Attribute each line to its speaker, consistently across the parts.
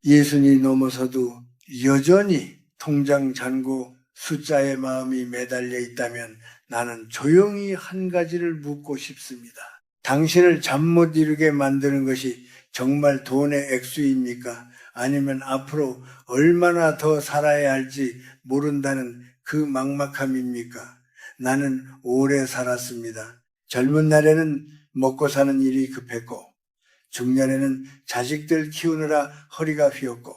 Speaker 1: 예순이 넘어서도 여전히 통장 잔고 숫자에 마음이 매달려 있다면 나는 조용히 한 가지를 묻고 싶습니다. 당신을 잠 못 이루게 만드는 것이 정말 돈의 액수입니까? 아니면 앞으로 얼마나 더 살아야 할지 모른다는 그 막막함입니까? 나는 오래 살았습니다. 젊은 날에는 먹고 사는 일이 급했고, 중년에는 자식들 키우느라 허리가 휘었고,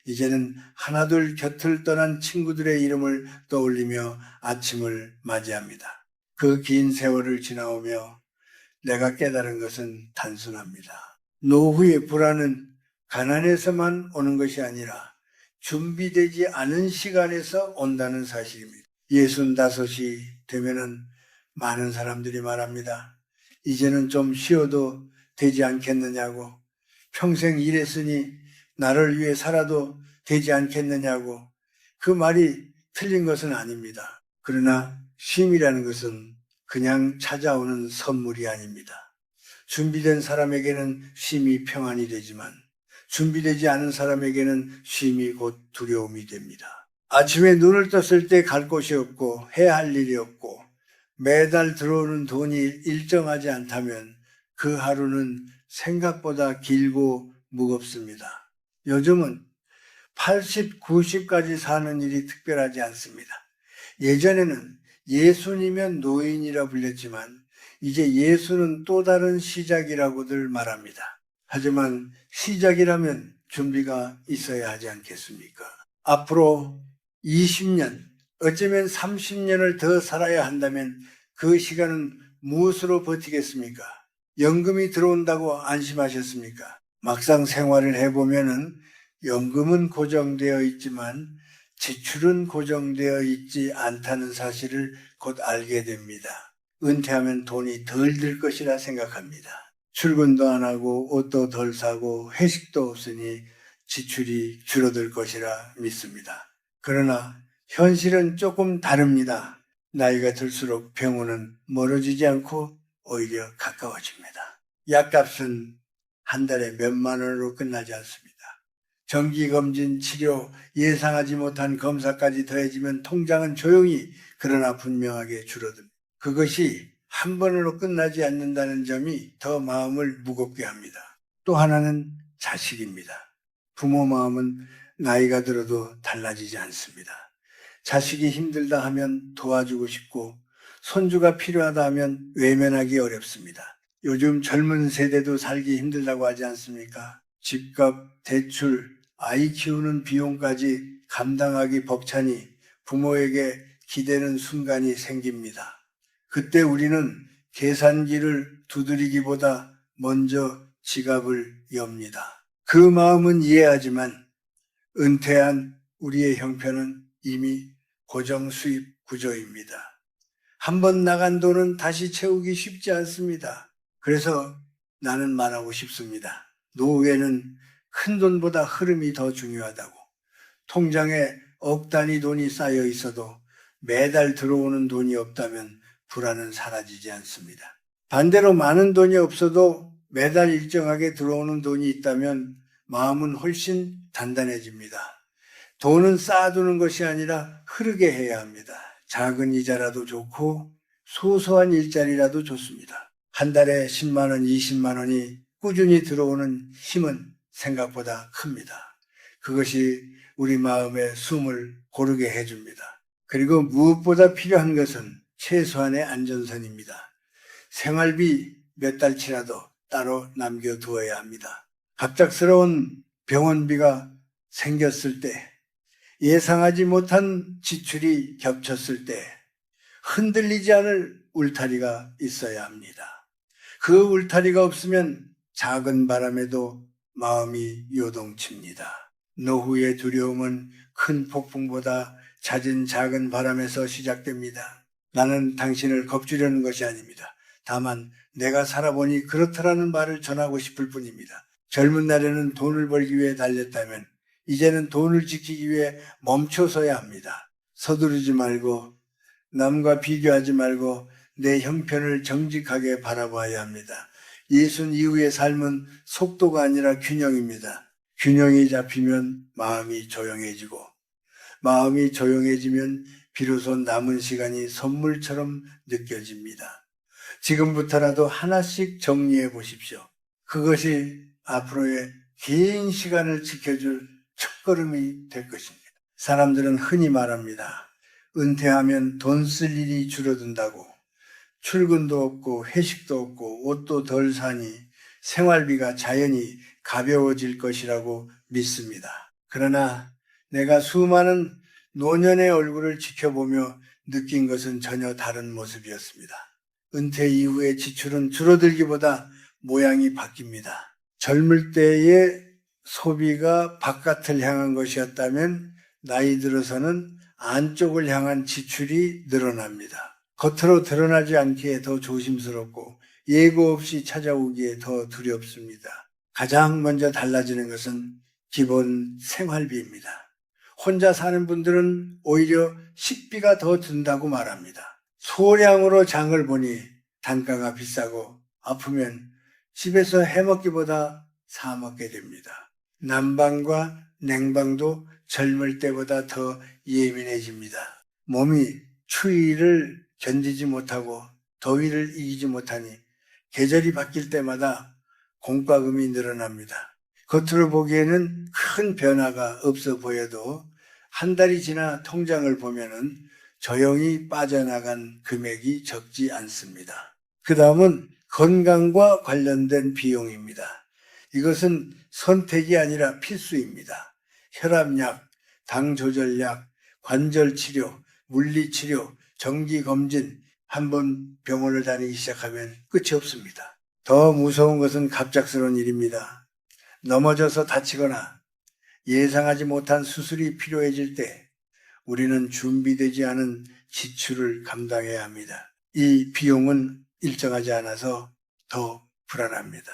Speaker 1: 이제는 하나둘 곁을 떠난 친구들의 이름을 떠올리며 아침을 맞이합니다. 그 긴 세월을 지나오며 내가 깨달은 것은 단순합니다. 노후의 불안은 가난에서만 오는 것이 아니라 준비되지 않은 시간에서 온다는 사실입니다. 65이 되면은 많은 사람들이 말합니다. 이제는 좀 쉬어도 되지 않겠느냐고, 평생 일했으니 나를 위해 살아도 되지 않겠느냐고. 그 말이 틀린 것은 아닙니다. 그러나 쉼이라는 것은 그냥 찾아오는 선물이 아닙니다. 준비된 사람에게는 쉼이 평안이 되지만 준비되지 않은 사람에게는 쉼이 곧 두려움이 됩니다. 아침에 눈을 떴을 때 갈 곳이 없고 해야 할 일이 없고 매달 들어오는 돈이 일정하지 않다면 그 하루는 생각보다 길고 무겁습니다. 요즘은 80, 90까지 사는 일이 특별하지 않습니다. 예전에는 예수니면 노인이라 불렸지만 이제 예수는 또 다른 시작이라고들 말합니다. 하지만 시작이라면 준비가 있어야 하지 않겠습니까? 앞으로 20년, 어쩌면 30년을 더 살아야 한다면 그 시간은 무엇으로 버티겠습니까? 연금이 들어온다고 안심하셨습니까? 막상 생활을 해보면은 연금은 고정되어 있지만 지출은 고정되어 있지 않다는 사실을 곧 알게 됩니다. 은퇴하면 돈이 덜 들 것이라 생각합니다. 출근도 안 하고 옷도 덜 사고 회식도 없으니 지출이 줄어들 것이라 믿습니다. 그러나 현실은 조금 다릅니다. 나이가 들수록 병원은 멀어지지 않고 오히려 가까워집니다. 약값은 한 달에 몇만 원으로 끝나지 않습니다. 정기검진, 치료, 예상하지 못한 검사까지 더해지면 통장은 조용히 그러나 분명하게 줄어듭니다. 그것이 한 번으로 끝나지 않는다는 점이 더 마음을 무겁게 합니다. 또 하나는 자식입니다. 부모 마음은 나이가 들어도 달라지지 않습니다. 자식이 힘들다 하면 도와주고 싶고 손주가 필요하다 하면 외면하기 어렵습니다. 요즘 젊은 세대도 살기 힘들다고 하지 않습니까? 집값, 대출, 아이 키우는 비용까지 감당하기 벅차니 부모에게 기대는 순간이 생깁니다. 그때 우리는 계산기를 두드리기보다 먼저 지갑을 엽니다. 그 마음은 이해하지만 은퇴한 우리의 형편은 이미 고정 수입 구조입니다. 한번 나간 돈은 다시 채우기 쉽지 않습니다. 그래서 나는 말하고 싶습니다. 노후에는 큰 돈보다 흐름이 더 중요하다고. 통장에 억 단위 돈이 쌓여 있어도 매달 들어오는 돈이 없다면 불안은 사라지지 않습니다. 반대로 많은 돈이 없어도 매달 일정하게 들어오는 돈이 있다면 마음은 훨씬 단단해집니다. 돈은 쌓아두는 것이 아니라 흐르게 해야 합니다. 작은 이자라도 좋고 소소한 일자리라도 좋습니다. 한 달에 10만 원, 20만 원이 꾸준히 들어오는 힘은 생각보다 큽니다. 그것이 우리 마음의 숨을 고르게 해줍니다. 그리고 무엇보다 필요한 것은 최소한의 안전선입니다. 생활비 몇 달치라도 따로 남겨두어야 합니다. 갑작스러운 병원비가 생겼을 때, 예상하지 못한 지출이 겹쳤을 때 흔들리지 않을 울타리가 있어야 합니다. 그 울타리가 없으면 작은 바람에도 마음이 요동칩니다. 노후의 두려움은 큰 폭풍보다 잦은 작은 바람에서 시작됩니다. 나는 당신을 겁주려는 것이 아닙니다. 다만 내가 살아보니 그렇더라는 말을 전하고 싶을 뿐입니다. 젊은 날에는 돈을 벌기 위해 달렸다면 이제는 돈을 지키기 위해 멈춰서야 합니다. 서두르지 말고 남과 비교하지 말고 내 형편을 정직하게 바라봐야 합니다. 예순 이후의 삶은 속도가 아니라 균형입니다. 균형이 잡히면 마음이 조용해지고 마음이 조용해지면 비로소 남은 시간이 선물처럼 느껴집니다. 지금부터라도 하나씩 정리해 보십시오. 그것이 앞으로의 긴 시간을 지켜줄 첫걸음이 될 것입니다. 사람들은 흔히 말합니다. 은퇴하면 돈 쓸 일이 줄어든다고. 출근도 없고 회식도 없고 옷도 덜 사니 생활비가 자연히 가벼워질 것이라고 믿습니다. 그러나 내가 수많은 노년의 얼굴을 지켜보며 느낀 것은 전혀 다른 모습이었습니다. 은퇴 이후의 지출은 줄어들기보다 모양이 바뀝니다. 젊을 때의 소비가 바깥을 향한 것이었다면 나이 들어서는 안쪽을 향한 지출이 늘어납니다. 겉으로 드러나지 않기에 더 조심스럽고 예고 없이 찾아오기에 더 두렵습니다. 가장 먼저 달라지는 것은 기본 생활비입니다. 혼자 사는 분들은 오히려 식비가 더 든다고 말합니다. 소량으로 장을 보니 단가가 비싸고 아프면 집에서 해먹기보다 사 먹게 됩니다. 난방과 냉방도 젊을 때보다 더 예민해집니다. 몸이 추위를 견디지 못하고 더위를 이기지 못하니 계절이 바뀔 때마다 공과금이 늘어납니다. 겉으로 보기에는 큰 변화가 없어 보여도 한 달이 지나 통장을 보면은 조용히 빠져나간 금액이 적지 않습니다. 그 다음은 건강과 관련된 비용입니다. 이것은 선택이 아니라 필수입니다. 혈압약, 당 조절약, 관절 치료, 물리 치료, 정기 검진, 한번 병원을 다니기 시작하면 끝이 없습니다. 더 무서운 것은 갑작스러운 일입니다. 넘어져서 다치거나 예상하지 못한 수술이 필요해질 때 우리는 준비되지 않은 지출을 감당해야 합니다. 이 비용은 일정하지 않아서 더 불안합니다.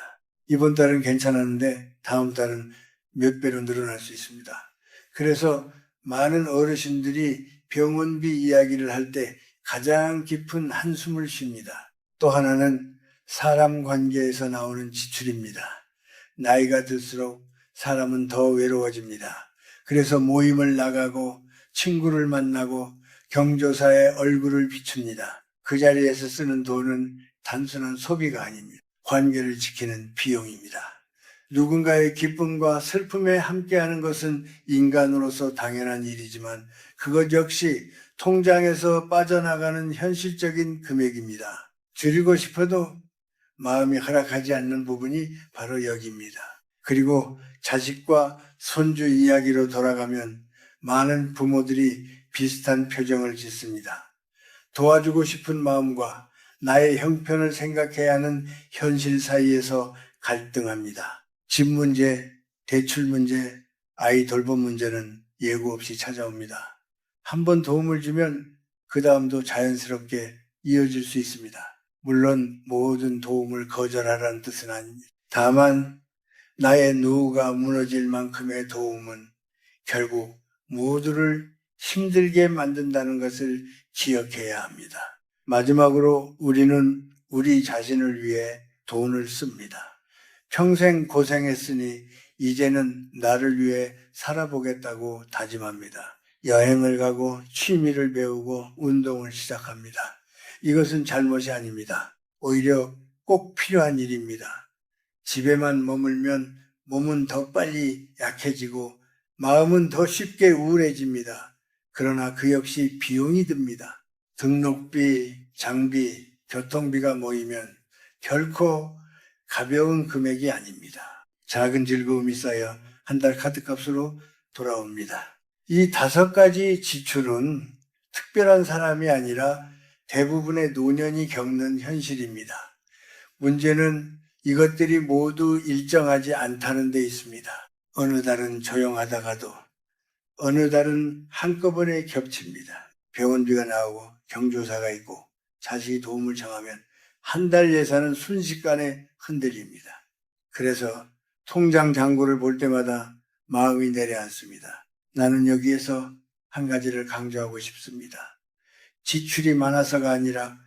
Speaker 1: 이번 달은 괜찮았는데 다음 달은 몇 배로 늘어날 수 있습니다. 그래서 많은 어르신들이 병원비 이야기를 할 때 가장 깊은 한숨을 쉽니다. 또 하나는 사람 관계에서 나오는 지출입니다. 나이가 들수록 사람은 더 외로워집니다. 그래서 모임을 나가고 친구를 만나고 경조사에 얼굴을 비춥니다. 그 자리에서 쓰는 돈은 단순한 소비가 아닙니다. 관계를 지키는 비용입니다. 누군가의 기쁨과 슬픔에 함께하는 것은 인간으로서 당연한 일이지만 그것 역시 통장에서 빠져나가는 현실적인 금액입니다. 줄이고 싶어도 마음이 허락하지 않는 부분이 바로 여기입니다. 그리고 자식과 손주 이야기로 돌아가면 많은 부모들이 비슷한 표정을 짓습니다. 도와주고 싶은 마음과 나의 형편을 생각해야 하는 현실 사이에서 갈등합니다. 집 문제, 대출 문제, 아이 돌봄 문제는 예고 없이 찾아옵니다. 한번 도움을 주면 그 다음도 자연스럽게 이어질 수 있습니다. 물론 모든 도움을 거절하라는 뜻은 아닙니다. 다만 나의 노후가 무너질 만큼의 도움은 결국 모두를 힘들게 만든다는 것을 기억해야 합니다. 마지막으로 우리는 우리 자신을 위해 돈을 씁니다. 평생 고생했으니 이제는 나를 위해 살아보겠다고 다짐합니다. 여행을 가고 취미를 배우고 운동을 시작합니다. 이것은 잘못이 아닙니다. 오히려 꼭 필요한 일입니다. 집에만 머물면 몸은 더 빨리 약해지고 마음은 더 쉽게 우울해집니다. 그러나 그 역시 비용이 듭니다. 등록비, 장비, 교통비가 모이면 결코 가벼운 금액이 아닙니다. 작은 즐거움이 쌓여 한 달 카드값으로 돌아옵니다. 이 5가지 지출은 특별한 사람이 아니라 대부분의 노년이 겪는 현실입니다. 문제는 이것들이 모두 일정하지 않다는 데 있습니다. 어느 달은 조용하다가도 어느 달은 한꺼번에 겹칩니다. 병원비가 나오고 경조사가 있고 자식이 도움을 청하면 한 달 예산은 순식간에 흔들립니다. 그래서 통장 잔고를 볼 때마다 마음이 내려앉습니다. 나는 여기에서 한 가지를 강조하고 싶습니다. 지출이 많아서가 아니라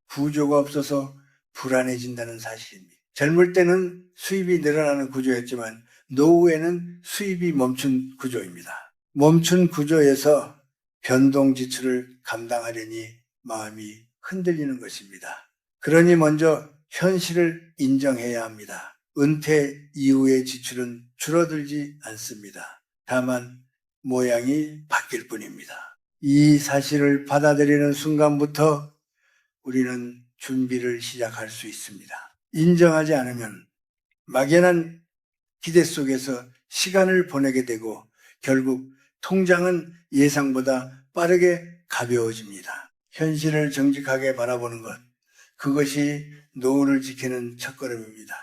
Speaker 1: 구조가 없어서 불안해진다는 사실입니다. 젊을 때는 수입이 늘어나는 구조였지만 노후에는 수입이 멈춘 구조입니다. 멈춘 구조에서 변동 지출을 감당하려니 마음이 흔들리는 것입니다. 그러니 먼저 현실을 인정해야 합니다. 은퇴 이후의 지출은 줄어들지 않습니다. 다만 모양이 바뀔 뿐입니다. 이 사실을 받아들이는 순간부터 우리는 준비를 시작할 수 있습니다. 인정하지 않으면 막연한 기대 속에서 시간을 보내게 되고 결국 통장은 예상보다 빠르게 가벼워집니다. 현실을 정직하게 바라보는 것, 그것이 노후를 지키는 첫걸음입니다.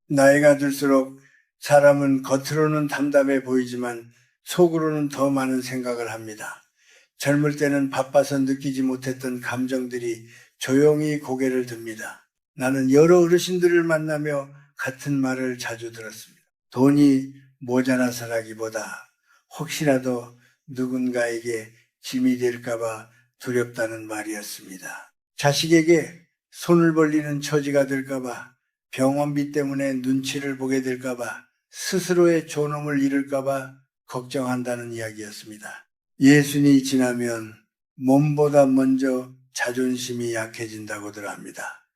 Speaker 1: 나이가 들수록 사람은 겉으로는 담담해 보이지만 속으로는 더 많은 생각을 합니다. 젊을 때는 바빠서 느끼지 못했던 감정들이 조용히 고개를 듭니다. 나는 여러 어르신들을 만나며 같은 말을 자주 들었습니다. 돈이 모자라서라기보다 혹시라도 누군가에게 짐이 될까봐 두렵다는 말이었습니다. 자식에게 손을 벌리는 처지가 될까봐, 병원비 때문에 눈치를 보게 될까봐, 스스로의 존엄을 잃을까봐 걱정한다는 이야기였습니다. 예순이 지나면 몸보다 먼저 자존심이 약해진다고들 합니다.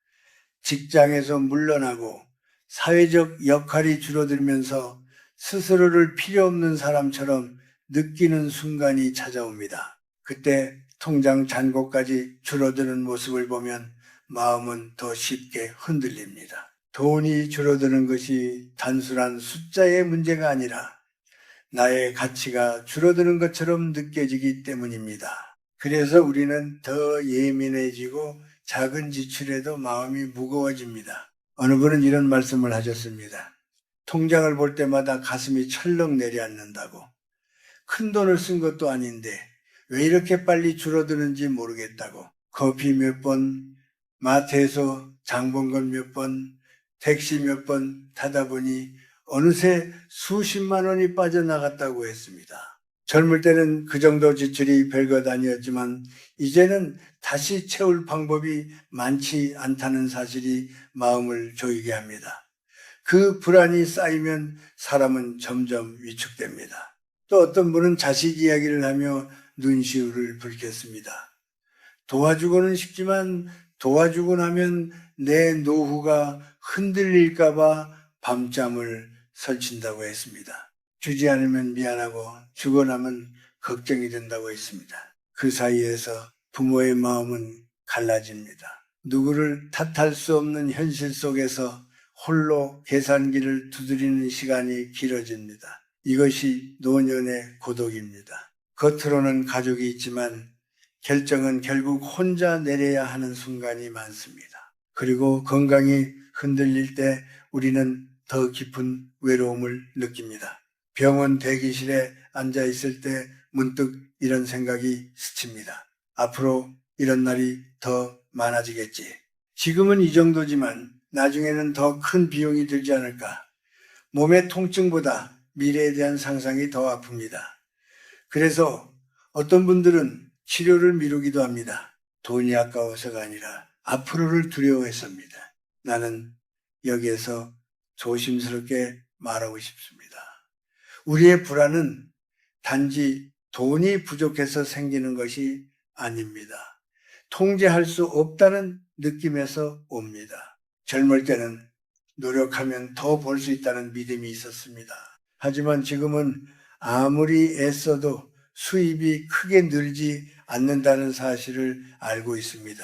Speaker 1: 직장에서 물러나고 사회적 역할이 줄어들면서 스스로를 필요 없는 사람처럼 느끼는 순간이 찾아옵니다. 그때 통장 잔고까지 줄어드는 모습을 보면 마음은 더 쉽게 흔들립니다. 돈이 줄어드는 것이 단순한 숫자의 문제가 아니라 나의 가치가 줄어드는 것처럼 느껴지기 때문입니다. 그래서 우리는 더 예민해지고 작은 지출에도 마음이 무거워집니다. 어느 분은 이런 말씀을 하셨습니다. 통장을 볼 때마다 가슴이 철렁 내려앉는다고. 큰 돈을 쓴 것도 아닌데 왜 이렇게 빨리 줄어드는지 모르겠다고. 커피 몇 번, 마트에서 장 본 건 몇 번, 택시 몇 번 타다 보니 어느새 수십만 원이 빠져나갔다고 했습니다. 젊을 때는 그 정도 지출이 별것 아니었지만 이제는 다시 채울 방법이 많지 않다는 사실이 마음을 조이게 합니다. 그 불안이 쌓이면 사람은 점점 위축됩니다. 또 어떤 분은 자식 이야기를 하며 눈시울을 붉혔습니다. 도와주고는 싶지만 도와주고 나면 내 노후가 흔들릴까봐 밤잠을 설친다고 했습니다. 주지 않으면 미안하고 주고 나면 걱정이 된다고 했습니다. 그 사이에서 부모의 마음은 갈라집니다. 누구를 탓할 수 없는 현실 속에서 홀로 계산기를 두드리는 시간이 길어집니다. 이것이 노년의 고독입니다. 겉으로는 가족이 있지만 결정은 결국 혼자 내려야 하는 순간이 많습니다. 그리고 건강이 흔들릴 때 우리는 더 깊은 외로움을 느낍니다. 병원 대기실에 앉아 있을 때 문득 이런 생각이 스칩니다. 앞으로 이런 날이 더 많아지겠지. 지금은 이 정도지만 나중에는 더 큰 비용이 들지 않을까. 몸의 통증보다 미래에 대한 상상이 더 아픕니다. 그래서 어떤 분들은 치료를 미루기도 합니다. 돈이 아까워서가 아니라 앞으로를 두려워했습니다. 나는 여기에서 조심스럽게 말하고 싶습니다. 우리의 불안은 단지 돈이 부족해서 생기는 것이 아닙니다. 통제할 수 없다는 느낌에서 옵니다. 젊을 때는 노력하면 더 벌 수 있다는 믿음이 있었습니다. 하지만 지금은 아무리 애써도 수입이 크게 늘지 않는다는 사실을 알고 있습니다.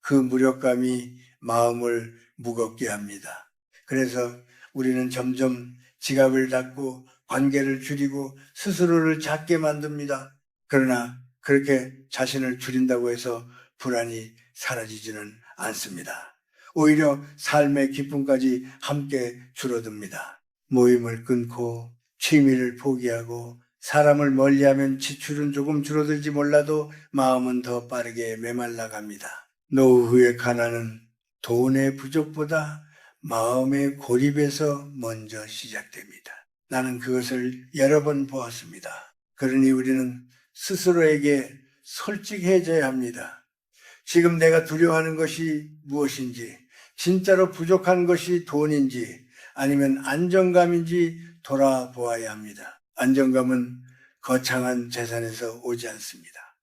Speaker 1: 그 무력감이 마음을 무겁게 합니다. 그래서 우리는 점점 지갑을 닫고 관계를 줄이고 스스로를 작게 만듭니다. 그러나 그렇게 자신을 줄인다고 해서 불안이 사라지지는 않습니다. 오히려 삶의 기쁨까지 함께 줄어듭니다. 모임을 끊고 취미를 포기하고 사람을 멀리하면 지출은 조금 줄어들지 몰라도 마음은 더 빠르게 메말라 갑니다. 노후 후의 가난은 돈의 부족보다 마음의 고립에서 먼저 시작됩니다. 나는 그것을 여러 번 보았습니다. 그러니 우리는 스스로에게 솔직해져야 합니다. 지금 내가 두려워하는 것이 무엇인지, 진짜로 부족한 것이 돈인지, 아니면 안정감인지 돌아보아야 합니다. 안정감은 거창한 재산에서 오지 않습니다.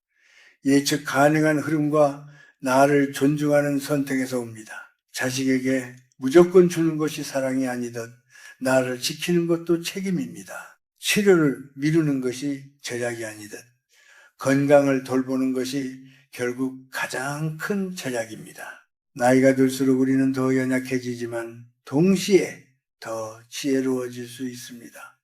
Speaker 1: 예측 가능한 흐름과 나를 존중하는 선택에서 옵니다. 자식에게 무조건 주는 것이 사랑이 아니듯 나를 지키는 것도 책임입니다. 치료를 미루는 것이 절약이 아니듯 건강을 돌보는 것이 결국 가장 큰 절약입니다. 나이가 들수록 우리는 더 연약해지지만 동시에 더 지혜로워질 수 있습니다.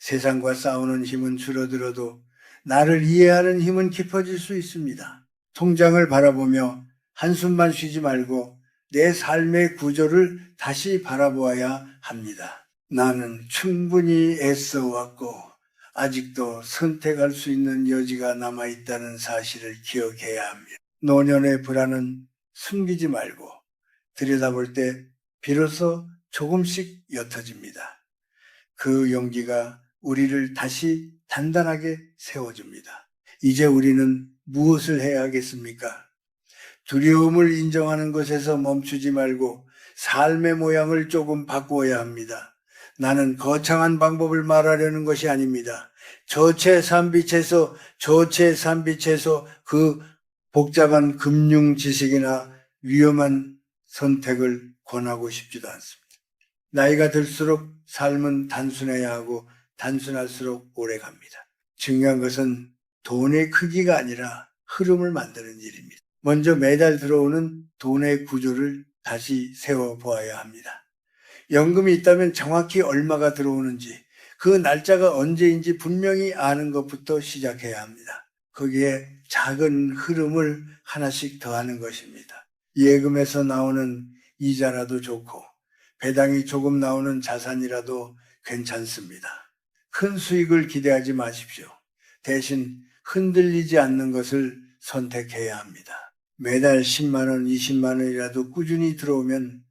Speaker 1: 세상과 싸우는 힘은 줄어들어도 나를 이해하는 힘은 깊어질 수 있습니다. 통장을 바라보며 한숨만 쉬지 말고 내 삶의 구조를 다시 바라보아야 합니다. 나는 충분히 애써왔고 아직도 선택할 수 있는 여지가 남아있다는 사실을 기억해야 합니다. 노년의 불안은 숨기지 말고 들여다볼 때 비로소 조금씩 옅어집니다. 그 용기가 우리를 다시 단단하게 세워줍니다. 이제 우리는 무엇을 해야 하겠습니까? 두려움을 인정하는 것에서 멈추지 말고 삶의 모양을 조금 바꾸어야 합니다. 나는 거창한 방법을 말하려는 것이 아닙니다. 저체삼비체소 그 복잡한 금융 지식이나 위험한 선택을 권하고 싶지도 않습니다. 나이가 들수록 삶은 단순해야 하고 단순할수록 오래 갑니다. 중요한 것은 돈의 크기가 아니라 흐름을 만드는 일입니다. 먼저 매달 들어오는 돈의 구조를 다시 세워보아야 합니다. 연금이 있다면 정확히 얼마가 들어오는지, 그 날짜가 언제인지 분명히 아는 것부터 시작해야 합니다. 거기에 작은 흐름을 하나씩 더하는 것입니다. 예금에서 나오는 이자라도 좋고 배당이 조금 나오는 자산이라도 괜찮습니다. 큰 수익을 기대하지 마십시오. 대신 흔들리지 않는 것을 선택해야 합니다. 매달 10만 원, 20만 원이라도 꾸준히 들어오면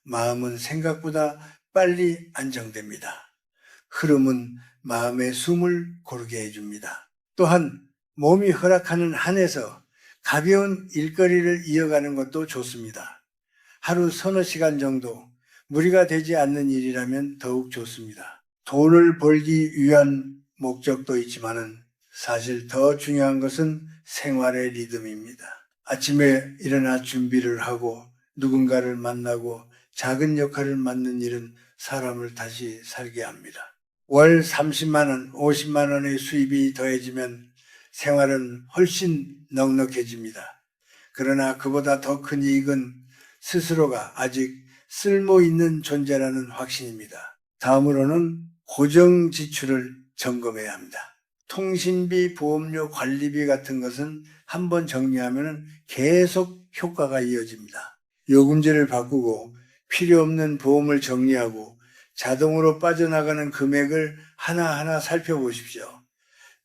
Speaker 1: 마음은 생각보다 빨리 안정됩니다. 흐름은 마음의 숨을 고르게 해줍니다. 또한 몸이 허락하는 한에서 가벼운 일거리를 이어가는 것도 좋습니다. 하루 서너 시간 정도 무리가 되지 않는 일이라면 더욱 좋습니다. 돈을 벌기 위한 목적도 있지만은 사실 더 중요한 것은 생활의 리듬입니다. 아침에 일어나 준비를 하고 누군가를 만나고 작은 역할을 맡는 일은 사람을 다시 살게 합니다. 월 30만 원, 50만 원의 수입이 더해지면 생활은 훨씬 넉넉해집니다. 그러나 그보다 더 큰 이익은 스스로가 아직 쓸모 있는 존재라는 확신입니다. 다음으로는 고정 지출을 점검해야 합니다. 통신비, 보험료, 관리비 같은 것은 한번 정리하면 계속 효과가 이어집니다. 요금제를 바꾸고 필요 없는 보험을 정리하고 자동으로 빠져나가는 금액을 하나하나 살펴보십시오.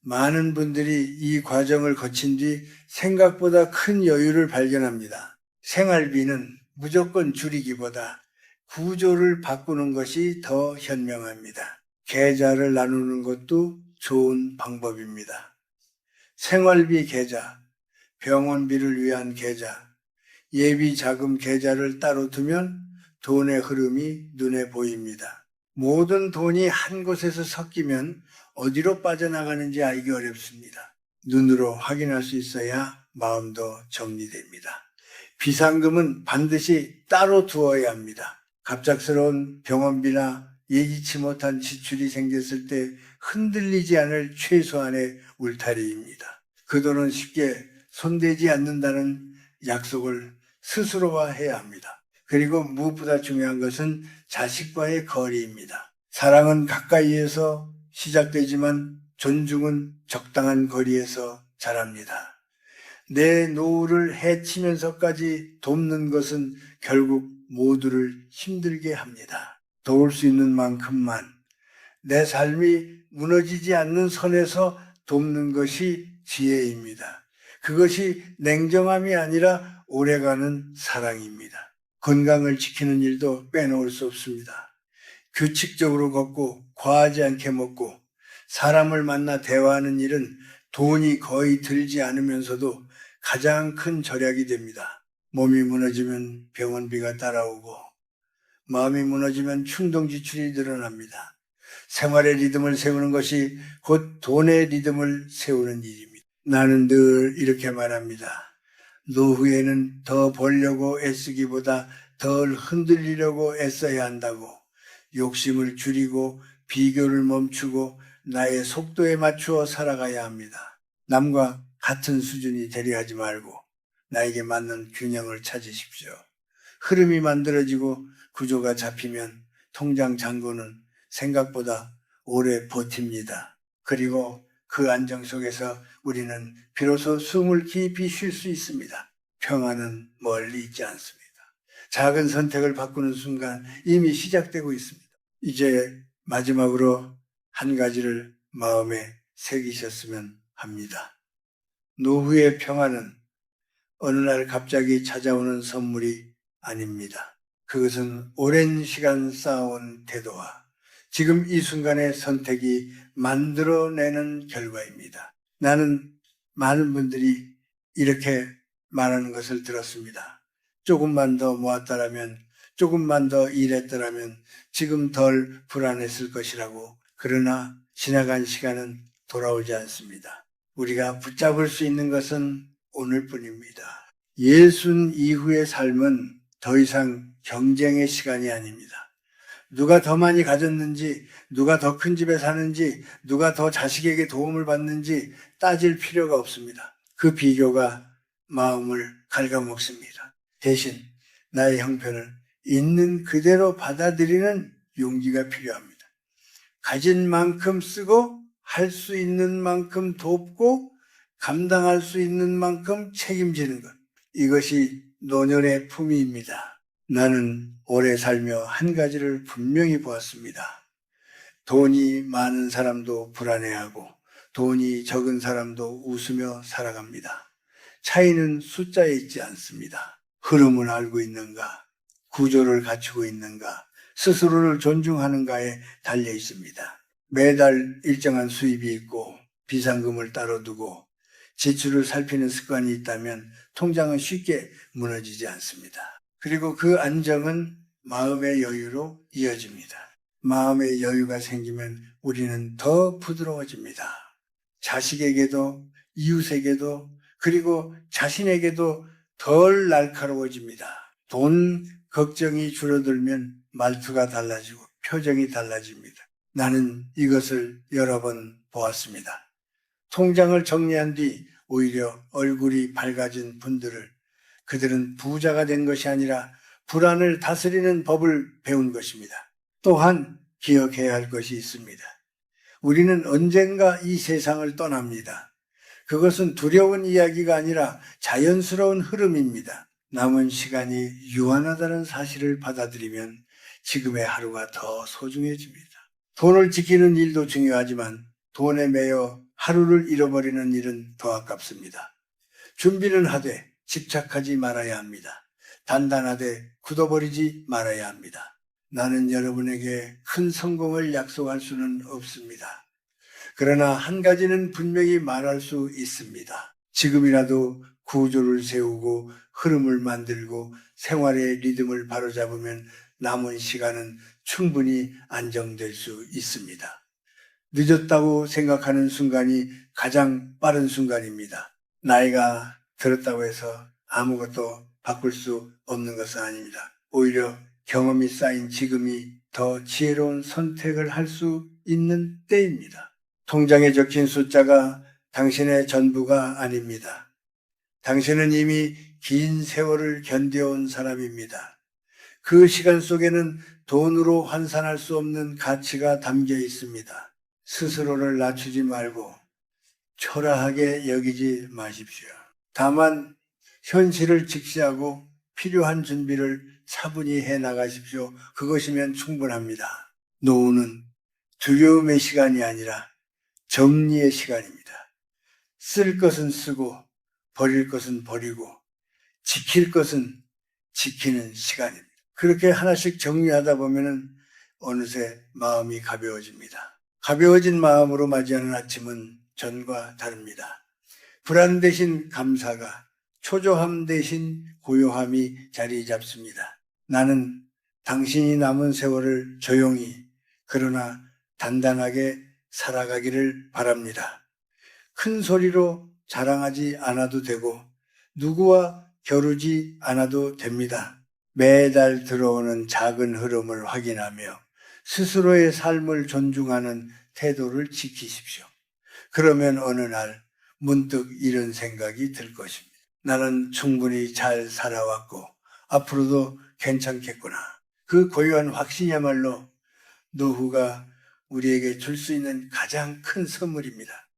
Speaker 1: 많은 분들이 이 과정을 거친 뒤 생각보다 큰 여유를 발견합니다. 생활비는 무조건 줄이기보다 구조를 바꾸는 것이 더 현명합니다. 계좌를 나누는 것도 좋은 방법입니다. 생활비 계좌, 병원비를 위한 계좌, 예비 자금 계좌를 따로 두면 돈의 흐름이 눈에 보입니다. 모든 돈이 한 곳에서 섞이면 어디로 빠져나가는지 알기 어렵습니다. 눈으로 확인할 수 있어야 마음도 정리됩니다. 비상금은 반드시 따로 두어야 합니다. 갑작스러운 병원비나 예기치 못한 지출이 생겼을 때 흔들리지 않을 최소한의 울타리입니다. 그 돈은 쉽게 손대지 않는다는 약속을 스스로와 해야 합니다. 그리고 무엇보다 중요한 것은 자식과의 거리입니다. 사랑은 가까이에서 시작되지만 존중은 적당한 거리에서 자랍니다. 내 노후를 해치면서까지 돕는 것은 결국 모두를 힘들게 합니다. 도울 수 있는 만큼만 내 삶이 무너지지 않는 선에서 돕는 것이 지혜입니다. 그것이 냉정함이 아니라 오래가는 사랑입니다. 건강을 지키는 일도 빼놓을 수 없습니다. 규칙적으로 걷고 과하지 않게 먹고 사람을 만나 대화하는 일은 돈이 거의 들지 않으면서도 가장 큰 절약이 됩니다. 몸이 무너지면 병원비가 따라오고 마음이 무너지면 충동 지출이 늘어납니다. 생활의 리듬을 세우는 것이 곧 돈의 리듬을 세우는 일입니다. 나는 늘 이렇게 말합니다. 노후에는 더 벌려고 애쓰기보다 덜 흔들리려고 애써야 한다고. 욕심을 줄이고 비교를 멈추고 나의 속도에 맞추어 살아가야 합니다. 남과 같은 수준이 되려 하지 말고 나에게 맞는 균형을 찾으십시오. 흐름이 만들어지고 구조가 잡히면 통장 잔고는 생각보다 오래 버팁니다. 그리고 그 안정 속에서 우리는 비로소 숨을 깊이 쉴 수 있습니다. 평화는 멀리 있지 않습니다. 작은 선택을 바꾸는 순간 이미 시작되고 있습니다. 이제 마지막으로 한 가지를 마음에 새기셨으면 합니다. 노후의 평화는 어느 날 갑자기 찾아오는 선물이 아닙니다. 그것은 오랜 시간 쌓아온 태도와 지금 이 순간의 선택이 만들어내는 결과입니다. 나는 많은 분들이 이렇게 말하는 것을 들었습니다. 조금만 더 모았더라면, 조금만 더 일했더라면 지금 덜 불안했을 것이라고. 그러나 지나간 시간은 돌아오지 않습니다. 우리가 붙잡을 수 있는 것은 오늘뿐입니다. 예순 이후의 삶은 더 이상 경쟁의 시간이 아닙니다. 누가 더 많이 가졌는지, 누가 더 큰 집에 사는지, 누가 더 자식에게 도움을 받는지 따질 필요가 없습니다. 그 비교가 마음을 갉아먹습니다. 대신 나의 형편을 있는 그대로 받아들이는 용기가 필요합니다. 가진 만큼 쓰고 할 수 있는 만큼 돕고 감당할 수 있는 만큼 책임지는 것. 이것이 노년의 품위입니다. 나는 오래 살며 한 가지를 분명히 보았습니다. 돈이 많은 사람도 불안해하고 돈이 적은 사람도 웃으며 살아갑니다. 차이는 숫자에 있지 않습니다. 흐름을 알고 있는가, 구조를 갖추고 있는가, 스스로를 존중하는가에 달려 있습니다. 매달 일정한 수입이 있고 비상금을 따로 두고 지출을 살피는 습관이 있다면 통장은 쉽게 무너지지 않습니다. 그리고 그 안정은 마음의 여유로 이어집니다. 마음의 여유가 생기면 우리는 더 부드러워집니다. 자식에게도 이웃에게도 그리고 자신에게도 덜 날카로워집니다. 돈 걱정이 줄어들면 말투가 달라지고 표정이 달라집니다. 나는 이것을 여러 번 보았습니다. 통장을 정리한 뒤 오히려 얼굴이 밝아진 분들을, 그들은 부자가 된 것이 아니라 불안을 다스리는 법을 배운 것입니다. 또한 기억해야 할 것이 있습니다. 우리는 언젠가 이 세상을 떠납니다. 그것은 두려운 이야기가 아니라 자연스러운 흐름입니다. 남은 시간이 유한하다는 사실을 받아들이면 지금의 하루가 더 소중해집니다. 돈을 지키는 일도 중요하지만 돈에 매여 하루를 잃어버리는 일은 더 아깝습니다. 준비는 하되 집착하지 말아야 합니다. 단단하되 굳어버리지 말아야 합니다. 나는 여러분에게 큰 성공을 약속할 수는 없습니다. 그러나 한 가지는 분명히 말할 수 있습니다. 지금이라도 구조를 세우고 흐름을 만들고 생활의 리듬을 바로잡으면 남은 시간은 충분히 안정될 수 있습니다. 늦었다고 생각하는 순간이 가장 빠른 순간입니다. 나이가 들었다고 해서 아무것도 바꿀 수 없는 것은 아닙니다. 오히려 경험이 쌓인 지금이 더 지혜로운 선택을 할 수 있는 때입니다. 통장에 적힌 숫자가 당신의 전부가 아닙니다. 당신은 이미 긴 세월을 견뎌온 사람입니다. 그 시간 속에는 돈으로 환산할 수 없는 가치가 담겨 있습니다. 스스로를 낮추지 말고 초라하게 여기지 마십시오. 다만 현실을 직시하고 필요한 준비를 차분히 해 나가십시오. 그것이면 충분합니다. 노후는 두려움의 시간이 아니라 정리의 시간입니다. 쓸 것은 쓰고 버릴 것은 버리고 지킬 것은 지키는 시간입니다. 그렇게 하나씩 정리하다 보면은 어느새 마음이 가벼워집니다. 가벼워진 마음으로 맞이하는 아침은 전과 다릅니다. 불안 대신 감사가, 초조함 대신 고요함이 자리 잡습니다. 나는 당신이 남은 세월을 조용히, 그러나 단단하게 살아가기를 바랍니다. 큰 소리로 자랑하지 않아도 되고 누구와 겨루지 않아도 됩니다. 매달 들어오는 작은 흐름을 확인하며 스스로의 삶을 존중하는 태도를 지키십시오. 그러면 어느 날 문득 이런 생각이 들 것입니다. 나는 충분히 잘 살아왔고 앞으로도 괜찮겠구나. 그 고요한 확신이야말로 노후가 우리에게 줄 수 있는 가장 큰 선물입니다.